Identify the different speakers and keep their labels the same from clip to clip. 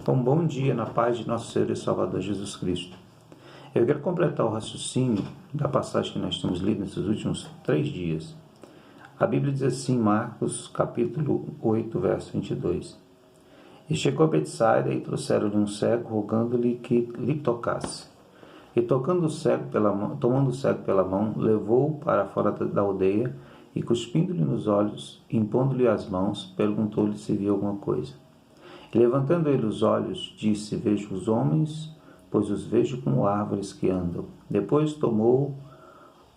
Speaker 1: Um bom dia na paz de nosso Senhor e Salvador Jesus Cristo. Eu quero completar o raciocínio da passagem que nós temos lido nesses últimos 3 dias. A Bíblia diz assim, Marcos capítulo 8, verso 22. E chegou a Betsaida e trouxeram-lhe um cego, rogando-lhe que lhe tocasse. E tomando o cego pela mão, levou-o para fora da aldeia e, cuspindo-lhe nos olhos, impondo-lhe as mãos, perguntou-lhe se via alguma coisa. E levantando ele os olhos, disse, vejo os homens, pois os vejo como árvores que andam. Depois tomou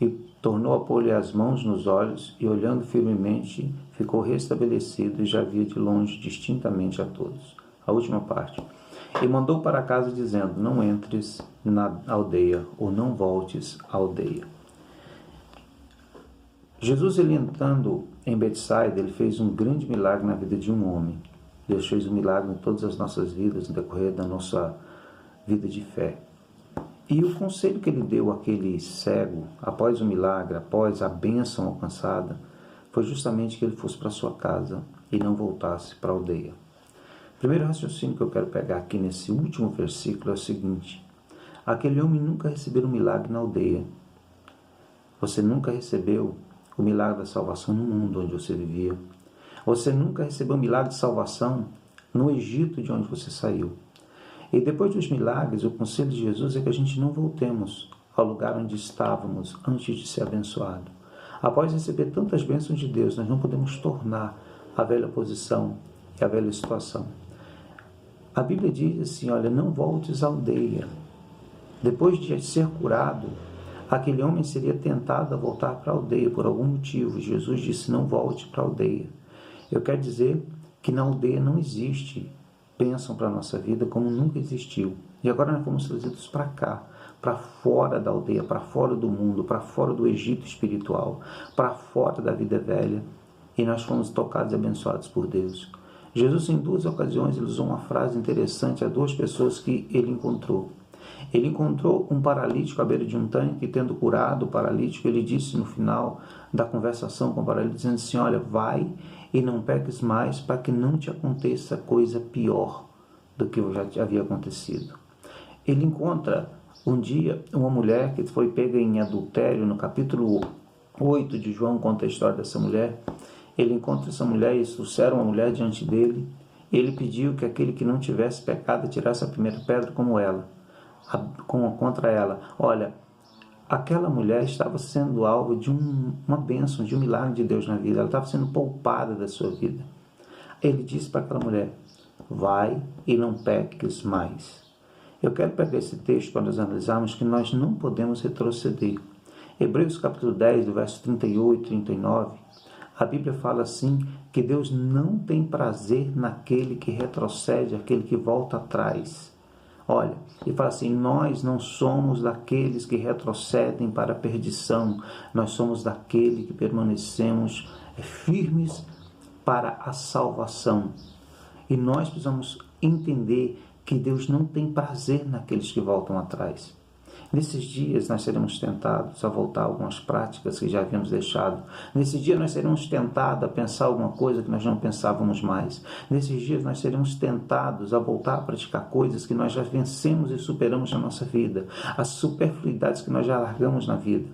Speaker 1: e tornou a pôr-lhe as mãos nos olhos, e olhando firmemente, ficou restabelecido e já via de longe distintamente a todos. A última parte. E mandou para casa dizendo, não entres na aldeia, ou não voltes à aldeia. Jesus, ele entrando em Betsaida, ele fez um grande milagre na vida de um homem. Deus fez um milagre em todas as nossas vidas, no decorrer da nossa vida de fé. E o conselho que ele deu àquele cego, após o milagre, após a bênção alcançada, foi justamente que ele fosse para sua casa e não voltasse para a aldeia. O primeiro raciocínio que eu quero pegar aqui nesse último versículo é o seguinte: aquele homem nunca recebeu um milagre na aldeia. Você nunca recebeu o milagre da salvação no mundo onde você vivia. Você nunca recebeu um milagre de salvação no Egito de onde você saiu. E depois dos milagres, o conselho de Jesus é que a gente não voltemos ao lugar onde estávamos antes de ser abençoado. Após receber tantas bênçãos de Deus, nós não podemos tornar a velha posição e a velha situação. A Bíblia diz assim, olha, não voltes à aldeia. Depois de ser curado, aquele homem seria tentado a voltar para a aldeia por algum motivo. Jesus disse, não volte para a aldeia. Eu quero dizer que na aldeia não existe bênção para a nossa vida como nunca existiu. E agora nós fomos trazidos para cá, para fora da aldeia, para fora do mundo, para fora do Egito espiritual, para fora da vida velha. E nós fomos tocados e abençoados por Deus. Jesus, em 2 ocasiões, ele usou uma frase interessante a 2 pessoas que ele encontrou. Ele encontrou um paralítico à beira de um tanque, tendo curado o paralítico, ele disse no final da conversação com o paralítico, dizendo assim, olha, vai e não peques mais para que não te aconteça coisa pior do que já havia acontecido. Ele encontra um dia uma mulher que foi pega em adultério, no capítulo 8 de João conta a história dessa mulher. Ele encontra essa mulher e trouxeram a mulher diante dele. Ele pediu que aquele que não tivesse pecado tirasse a primeira pedra como ela. Contra ela, olha, aquela mulher estava sendo alvo de uma bênção, de um milagre de Deus na vida, ela estava sendo poupada da sua vida. Ele disse para aquela mulher, vai e não peques mais. Eu quero pegar esse texto para nós analisarmos que nós não podemos retroceder. Hebreus capítulo 10, do verso 38 e 39, a Bíblia fala assim, que Deus não tem prazer naquele que retrocede, aquele que volta atrás. Olha, ele fala assim, nós não somos daqueles que retrocedem para a perdição, nós somos daqueles que permanecemos firmes para a salvação. E nós precisamos entender que Deus não tem prazer naqueles que voltam atrás. Nesses dias nós seremos tentados a voltar a algumas práticas que já havíamos deixado. Nesses dias nós seremos tentados a pensar alguma coisa que nós não pensávamos mais. Nesses dias nós seremos tentados a voltar a praticar coisas que nós já vencemos e superamos na nossa vida. As superfluidades que nós já largamos na vida.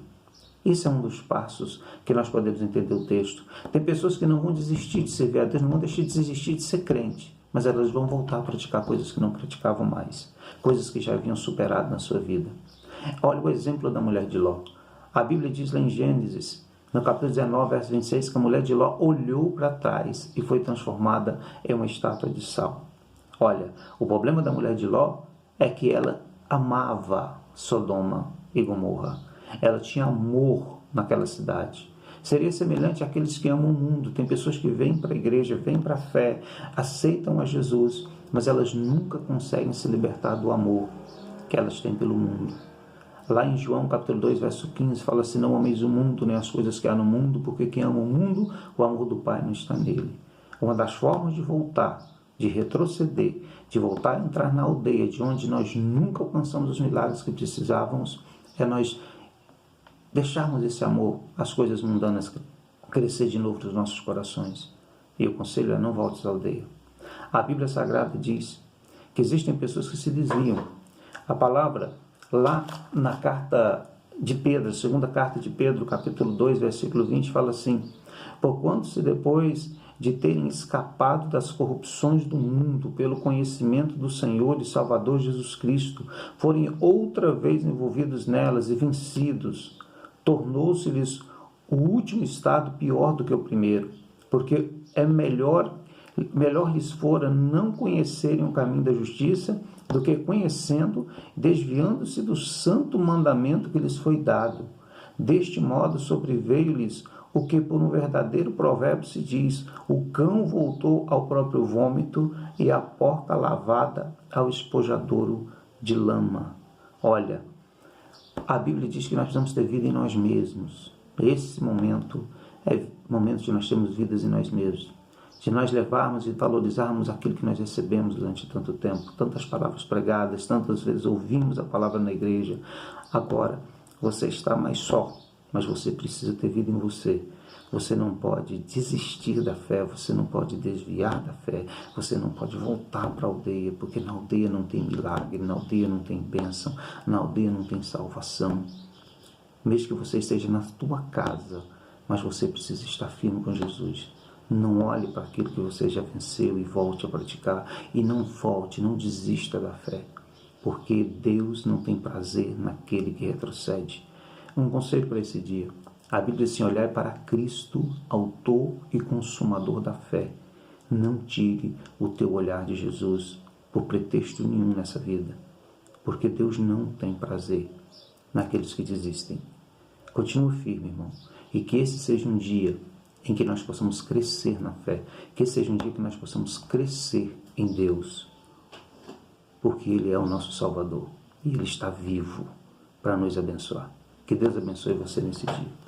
Speaker 1: Esse é um dos passos que nós podemos entender o texto. Tem pessoas que não vão desistir de servir a Deus, não vão deixar de desistir de ser crente. Mas elas vão voltar a praticar coisas que não praticavam mais. Coisas que já haviam superado na sua vida. Olha o exemplo da mulher de Ló. A Bíblia diz lá em Gênesis, no capítulo 19, verso 26, que a mulher de Ló olhou para trás e foi transformada em uma estátua de sal. Olha, o problema da mulher de Ló é que ela amava Sodoma e Gomorra. Ela tinha amor naquela cidade. Seria semelhante àqueles que amam o mundo. Tem pessoas que vêm para a igreja, vêm para a fé, aceitam a Jesus, mas elas nunca conseguem se libertar do amor que elas têm pelo mundo. Lá em João capítulo 2, verso 15, fala assim, não ameis o mundo, nem as coisas que há no mundo, porque quem ama o mundo, o amor do Pai não está nele. Uma das formas de voltar, de retroceder, de voltar a entrar na aldeia, de onde nós nunca alcançamos os milagres que precisávamos, é nós deixarmos esse amor, as coisas mundanas, crescer de novo nos nossos corações. E o conselho é, não voltes à aldeia. A Bíblia Sagrada diz que existem pessoas que se desviam. A palavra, lá na carta de Pedro, segunda carta de Pedro, capítulo 2, versículo 20, fala assim: porquanto se depois de terem escapado das corrupções do mundo pelo conhecimento do Senhor e Salvador Jesus Cristo, forem outra vez envolvidos nelas e vencidos, tornou-se-lhes o último estado pior do que o primeiro, porque é melhor lhes fora não conhecerem o caminho da justiça do que conhecendo, desviando-se do santo mandamento que lhes foi dado. Deste modo sobreveio-lhes o que por um verdadeiro provérbio se diz: o cão voltou ao próprio vômito e a porca lavada ao espojadouro de lama. Olha, a Bíblia diz que nós precisamos ter vida em nós mesmos. Esse momento é momento de nós termos vidas em nós mesmos, de nós levarmos e valorizarmos aquilo que nós recebemos durante tanto tempo, tantas palavras pregadas, tantas vezes ouvimos a palavra na igreja. Agora você está mais só, mas você precisa ter vida em você. Você não pode desistir da fé, você não pode desviar da fé, você não pode voltar para a aldeia, porque na aldeia não tem milagre, na aldeia não tem bênção, na aldeia não tem salvação. Mesmo que você esteja na tua casa, mas você precisa estar firme com Jesus. Não olhe para aquilo que você já venceu e volte a praticar. E não volte, não desista da fé, porque Deus não tem prazer naquele que retrocede. Um conselho para esse dia: a Bíblia diz assim: olhai para Cristo, autor e consumador da fé. Não tire o teu olhar de Jesus por pretexto nenhum nessa vida, porque Deus não tem prazer naqueles que desistem. Continue firme, irmão, e que esse seja um dia em que nós possamos crescer na fé, que esse seja um dia que nós possamos crescer em Deus, porque Ele é o nosso Salvador e Ele está vivo para nos abençoar. Que Deus abençoe você nesse dia.